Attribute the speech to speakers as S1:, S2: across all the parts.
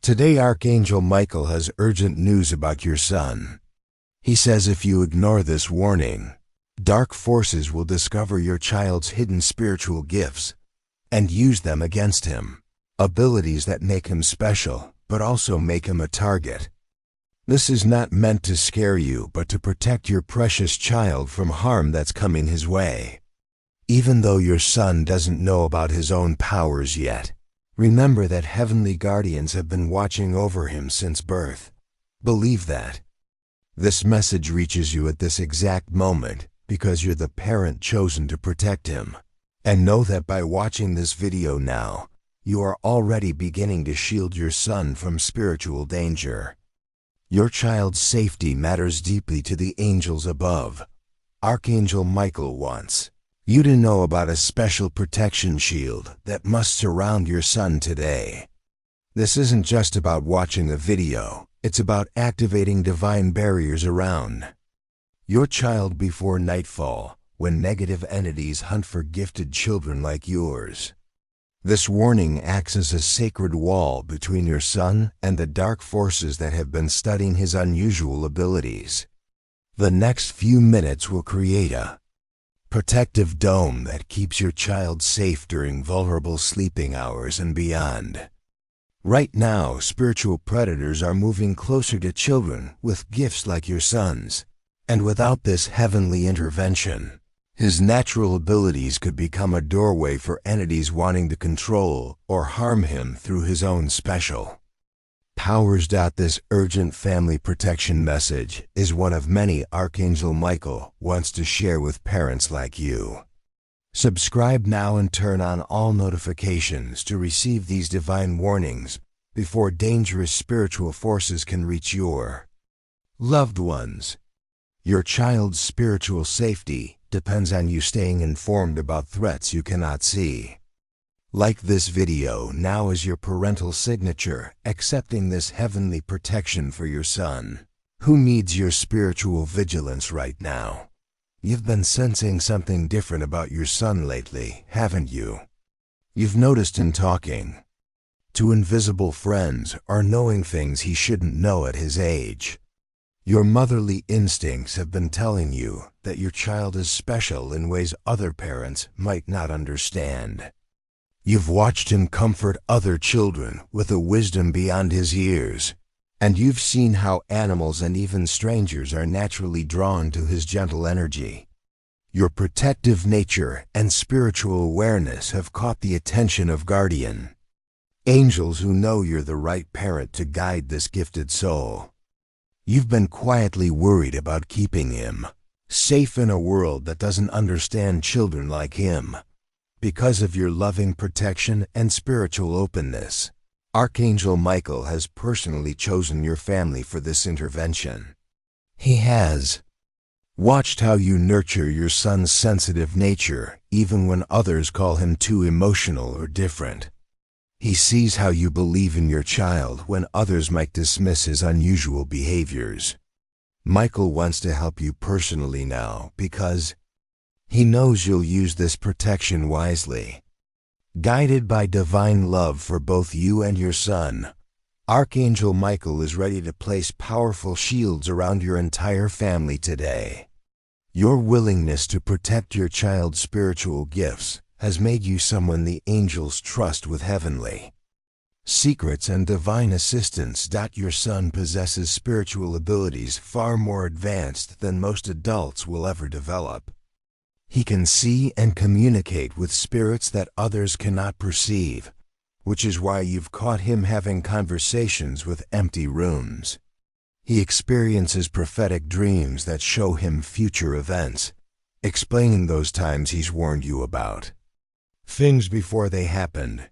S1: Today Archangel Michael has urgent news about your son. He says if you ignore this warning, dark forces will discover your child's hidden spiritual gifts and use them against him. Abilities that make him special, but also make him a target. This is not meant to scare you, but to protect your precious child from harm that's coming his way. Even though your son doesn't know about his own powers yet, remember that heavenly guardians have been watching over him since birth. Believe that. This message reaches you at this exact moment because you're the parent chosen to protect him. And know that by watching this video now, you are already beginning to shield your son from spiritual danger. Your child's safety matters deeply to the angels above. Archangel Michael wants you to know about a special protection shield that must surround your son today. This isn't just about watching a video, it's about activating divine barriers around your child before nightfall, when negative entities hunt for gifted children like yours. This warning acts as a sacred wall between your son and the dark forces that have been studying his unusual abilities. The next few minutes will create a protective dome that keeps your child safe during vulnerable sleeping hours and beyond. Right now, spiritual predators are moving closer to children with gifts like your son's, and without this heavenly intervention, his natural abilities could become a doorway for entities wanting to control or harm him through his own special powers. This urgent family protection message is one of many Archangel Michael wants to share with parents like you. Subscribe now and turn on all notifications to receive these divine warnings before dangerous spiritual forces can reach your loved ones. Your child's spiritual safety depends on you staying informed about threats you cannot see. Like this video now as your parental signature, accepting this heavenly protection for your son, who needs your spiritual vigilance right now. You've been sensing something different about your son lately, haven't you? You've noticed him talking to invisible friends or knowing things he shouldn't know at his age. Your motherly instincts have been telling you that your child is special in ways other parents might not understand. You've watched him comfort other children with a wisdom beyond his years, and you've seen how animals and even strangers are naturally drawn to his gentle energy. Your protective nature and spiritual awareness have caught the attention of guardian angels who know you're the right parent to guide this gifted soul. You've been quietly worried about keeping him safe in a world that doesn't understand children like him. Because of your loving protection and spiritual openness, Archangel Michael has personally chosen your family for this intervention. He has watched how you nurture your son's sensitive nature, even when others call him too emotional or different. He sees how you believe in your child when others might dismiss his unusual behaviors. Michael wants to help you personally now because he knows you'll use this protection wisely. Guided by divine love for both you and your son, Archangel Michael is ready to place powerful shields around your entire family today. Your willingness to protect your child's spiritual gifts has made you someone the angels trust with heavenly secrets and divine assistance. Your son possesses spiritual abilities far more advanced than most adults will ever develop. He can see and communicate with spirits that others cannot perceive, which is why you've caught him having conversations with empty rooms. He experiences prophetic dreams that show him future events, explaining those times he's warned you about things before they happened.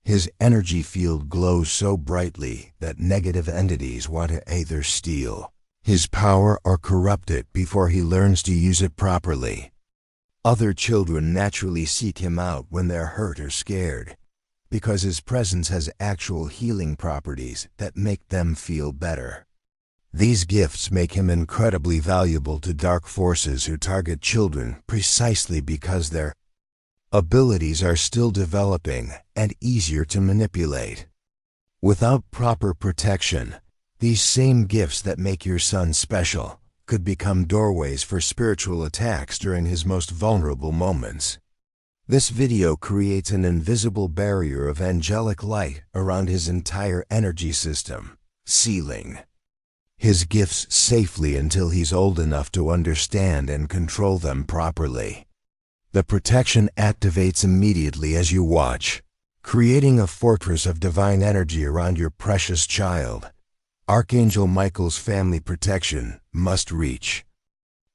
S1: His energy field glows so brightly that negative entities want to either steal his power or corrupt it before he learns to use it properly. Other children naturally seek him out when they're hurt or scared, because his presence has actual healing properties that make them feel better. These gifts make him incredibly valuable to dark forces who target children precisely because their abilities are still developing and easier to manipulate. Without proper protection, these same gifts that make your son special could become doorways for spiritual attacks during his most vulnerable moments. This video creates an invisible barrier of angelic light around his entire energy system, sealing his gifts safely until he's old enough to understand and control them properly. The protection activates immediately as you watch, creating a fortress of divine energy around your precious child. Archangel Michael's family protection must reach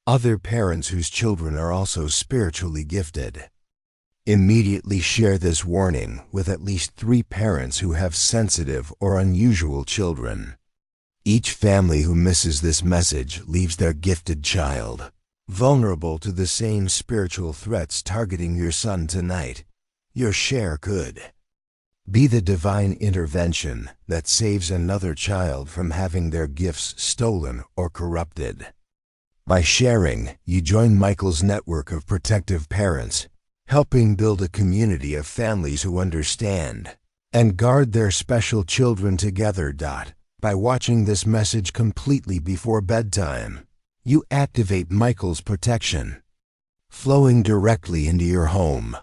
S1: other parents whose children are also spiritually gifted. Immediately share this warning with at least 3 parents who have sensitive or unusual children. Each family who misses this message leaves their gifted child vulnerable to the same spiritual threats targeting your son tonight. Your share could be the divine intervention that saves another child from having their gifts stolen or corrupted. By sharing, you join Michael's network of protective parents, helping build a community of families who understand and guard their special children together. By watching this message completely before bedtime, you activate Michael's protection, flowing directly into your home.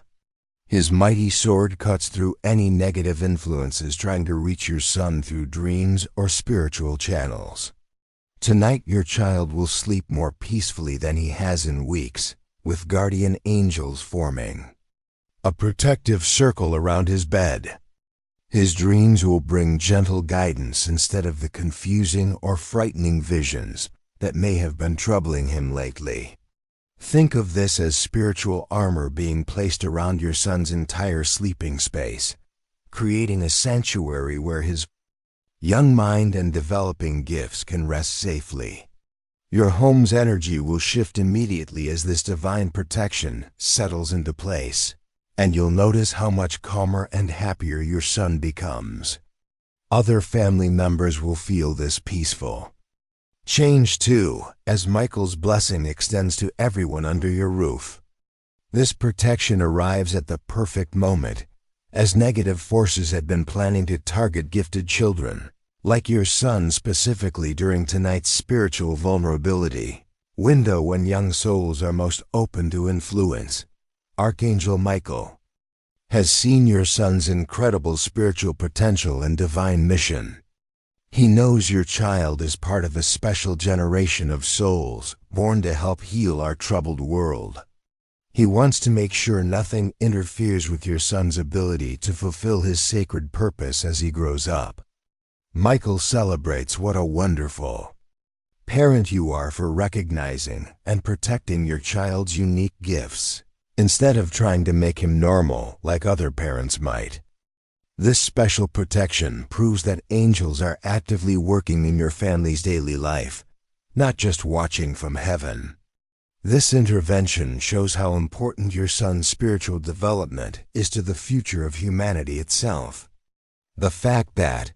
S1: His mighty sword cuts through any negative influences trying to reach your son through dreams or spiritual channels. Tonight your child will sleep more peacefully than he has in weeks, with guardian angels forming a protective circle around his bed. His dreams will bring gentle guidance instead of the confusing or frightening visions that may have been troubling him lately. Think of this as spiritual armor being placed around your son's entire sleeping space, creating a sanctuary where his young mind and developing gifts can rest safely. Your home's energy will shift immediately as this divine protection settles into place, and you'll notice how much calmer and happier your son becomes. Other family members will feel this peaceful change too, as Michael's blessing extends to everyone under your roof. This protection arrives at the perfect moment, as negative forces had been planning to target gifted children, like your son specifically during tonight's spiritual vulnerability window when young souls are most open to influence. Archangel Michael has seen your son's incredible spiritual potential and divine mission. He knows your child is part of a special generation of souls born to help heal our troubled world. He wants to make sure nothing interferes with your son's ability to fulfill his sacred purpose as he grows up. Michael celebrates what a wonderful parent you are for recognizing and protecting your child's unique gifts, instead of trying to make him normal like other parents might. This special protection proves that angels are actively working in your family's daily life, not just watching from heaven. This intervention shows how important your son's spiritual development is to the future of humanity itself. The fact that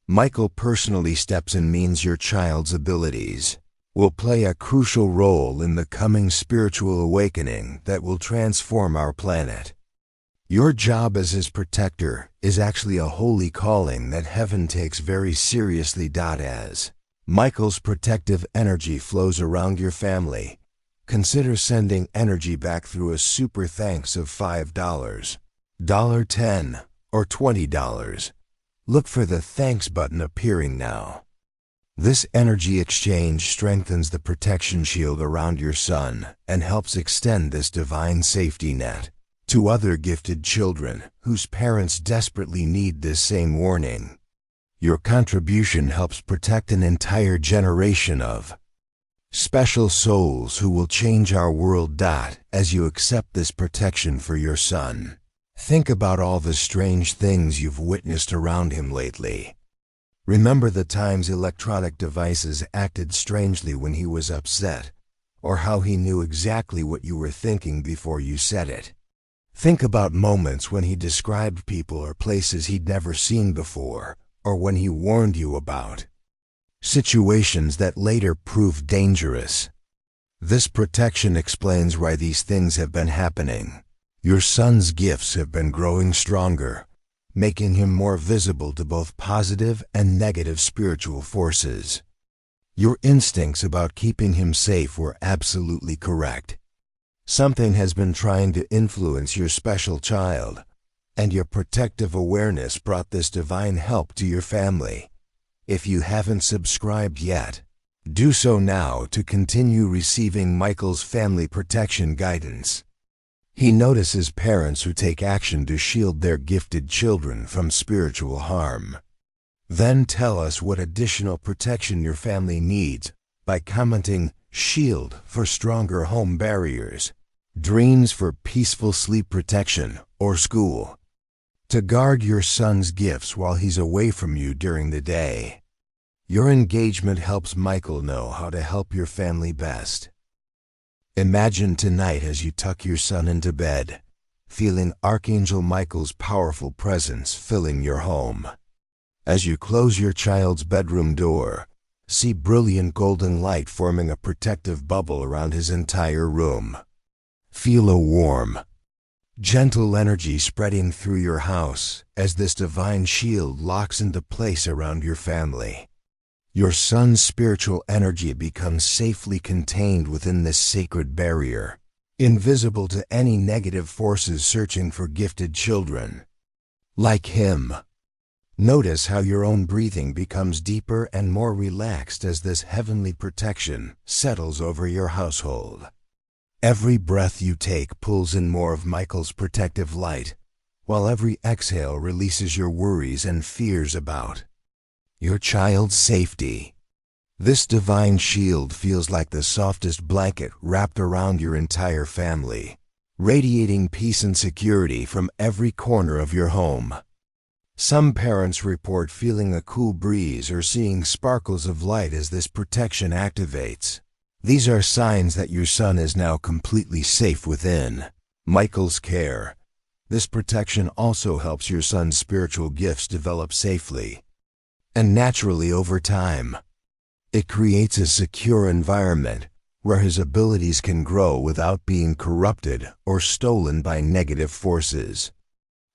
S1: Michael personally steps in means your child's abilities will play a crucial role in the coming spiritual awakening that will transform our planet. Your job as his protector is actually a holy calling that heaven takes very seriously. As Michael's protective energy flows around your family, consider sending energy back through a super thanks of $5, $10, or $20. Look for the thanks button appearing now. This energy exchange strengthens the protection shield around your son and helps extend this divine safety net to other gifted children whose parents desperately need this same warning. Your contribution helps protect an entire generation of special souls who will change our world. As you accept this protection for your son, think about all the strange things you've witnessed around him lately. Remember the times electronic devices acted strangely when he was upset, or how he knew exactly what you were thinking before you said it. Think about moments when he described people or places he'd never seen before, or when he warned you about situations that later proved dangerous. This protection explains why these things have been happening. Your son's gifts have been growing stronger, making him more visible to both positive and negative spiritual forces. Your instincts about keeping him safe were absolutely correct. Something has been trying to influence your special child, and your protective awareness brought this divine help to your family. If you haven't subscribed yet, do so now to continue receiving Michael's family protection guidance. He notices parents who take action to shield their gifted children from spiritual harm. Then tell us what additional protection your family needs by commenting "Shield" for stronger home barriers, "Dreams" for peaceful sleep protection or school, to guard your son's gifts while he's away from you during the day. Your engagement helps Michael know how to help your family best. Imagine tonight as you tuck your son into bed, feeling Archangel Michael's powerful presence filling your home. As you close your child's bedroom door, see brilliant golden light forming a protective bubble around his entire room. Feel a warm, gentle energy spreading through your house as this divine shield locks into place around your family. Your son's spiritual energy becomes safely contained within this sacred barrier, invisible to any negative forces searching for gifted children. Like him, notice how your own breathing becomes deeper and more relaxed as this heavenly protection settles over your household. Every breath you take pulls in more of Michael's protective light, while every exhale releases your worries and fears about your child's safety. This divine shield feels like the softest blanket wrapped around your entire family, radiating peace and security from every corner of your home. Some parents report feeling a cool breeze or seeing sparkles of light as this protection activates. These are signs that your son is now completely safe within Michael's care. This protection also helps your son's spiritual gifts develop safely and naturally over time. It creates a secure environment where his abilities can grow without being corrupted or stolen by negative forces.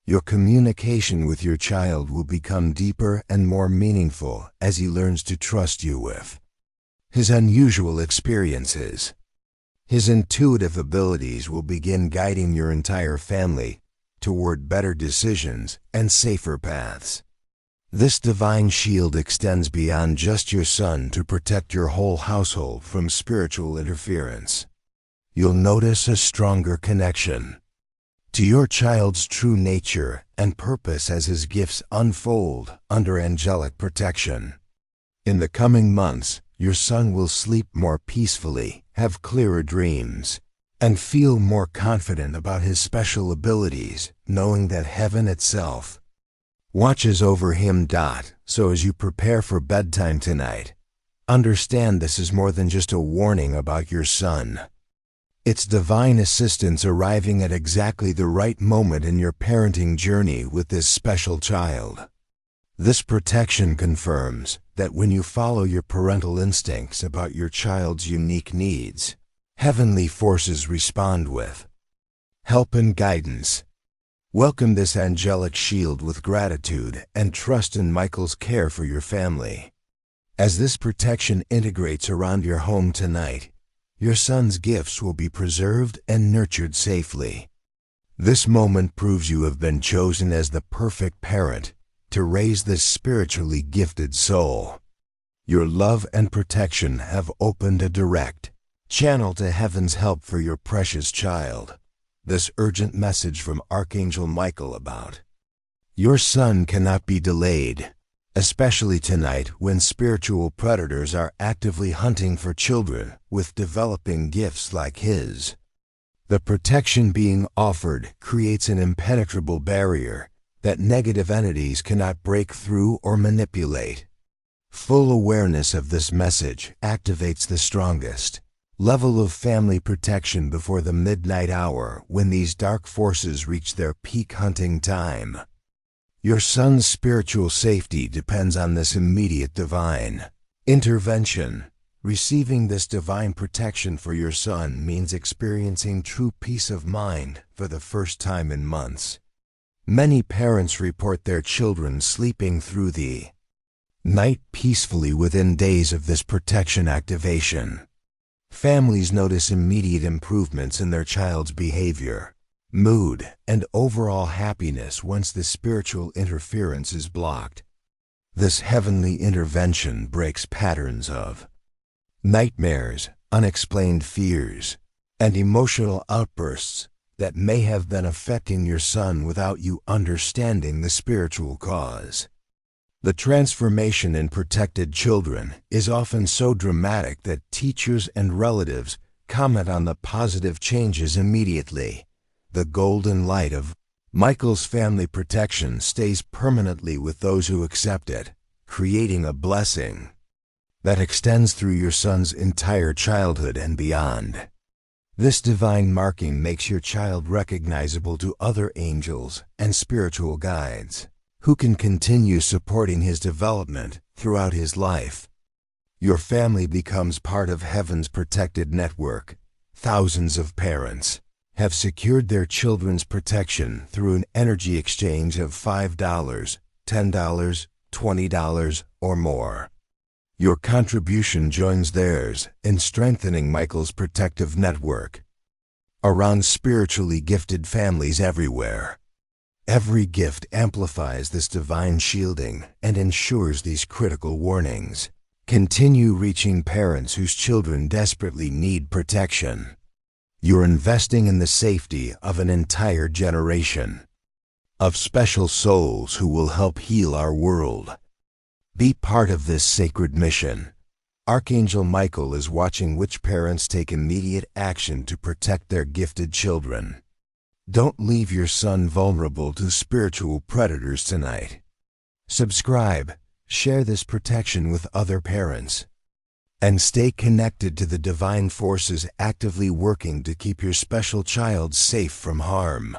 S1: Your communication with your child will become deeper and more meaningful as he learns to trust you with his unusual experiences. His intuitive abilities will begin guiding your entire family toward better decisions and safer paths. This divine shield extends beyond just your son to protect your whole household from spiritual interference. You'll notice a stronger connection to your child's true nature and purpose as his gifts unfold under angelic protection. In the coming months, your son will sleep more peacefully, have clearer dreams, and feel more confident about his special abilities, knowing that heaven itself watches over him. So as you prepare for bedtime tonight, understand this is more than just a warning about your son. It's divine assistance arriving at exactly the right moment in your parenting journey with this special child. This protection confirms that when you follow your parental instincts about your child's unique needs, heavenly forces respond with help and guidance. Welcome this angelic shield with gratitude and trust in Michael's care for your family. As this protection integrates around your home tonight, your son's gifts will be preserved and nurtured safely. This moment proves you have been chosen as the perfect parent to raise this spiritually gifted soul. Your love and protection have opened a direct channel to heaven's help for your precious child. This urgent message from Archangel Michael about your son cannot be delayed, especially tonight when spiritual predators are actively hunting for children with developing gifts like his. The protection being offered creates an impenetrable barrier that negative entities cannot break through or manipulate. Full awareness of this message activates the strongest level of family protection before the midnight hour when these dark forces reach their peak hunting time. Your son's spiritual safety depends on this immediate divine intervention. Receiving this divine protection for your son means experiencing true peace of mind for the first time in months. Many parents report their children sleeping through the night peacefully within days of this protection activation. Families notice immediate improvements in their child's behavior, mood, and overall happiness once the spiritual interference is blocked. This heavenly intervention breaks patterns of nightmares, unexplained fears, and emotional outbursts that may have been affecting your son without you understanding the spiritual cause. The transformation in protected children is often so dramatic that teachers and relatives comment on the positive changes immediately. The golden light of Michael's family protection stays permanently with those who accept it, creating a blessing that extends through your son's entire childhood and beyond. This divine marking makes your child recognizable to other angels and spiritual guides, who can continue supporting his development throughout his life. Your family becomes part of heaven's protected network. Thousands of parents have secured their children's protection through an energy exchange of $5, $10, $20, or more. Your contribution joins theirs in strengthening Michael's protective network around spiritually gifted families everywhere. Every gift amplifies this divine shielding and ensures these critical warnings continue reaching parents whose children desperately need protection. You're investing in the safety of an entire generation of special souls who will help heal our world. Be part of this sacred mission. Archangel Michael is watching which parents take immediate action to protect their gifted children. Don't leave your son vulnerable to spiritual predators tonight. Subscribe, share this protection with other parents, and stay connected to the divine forces actively working to keep your special child safe from harm.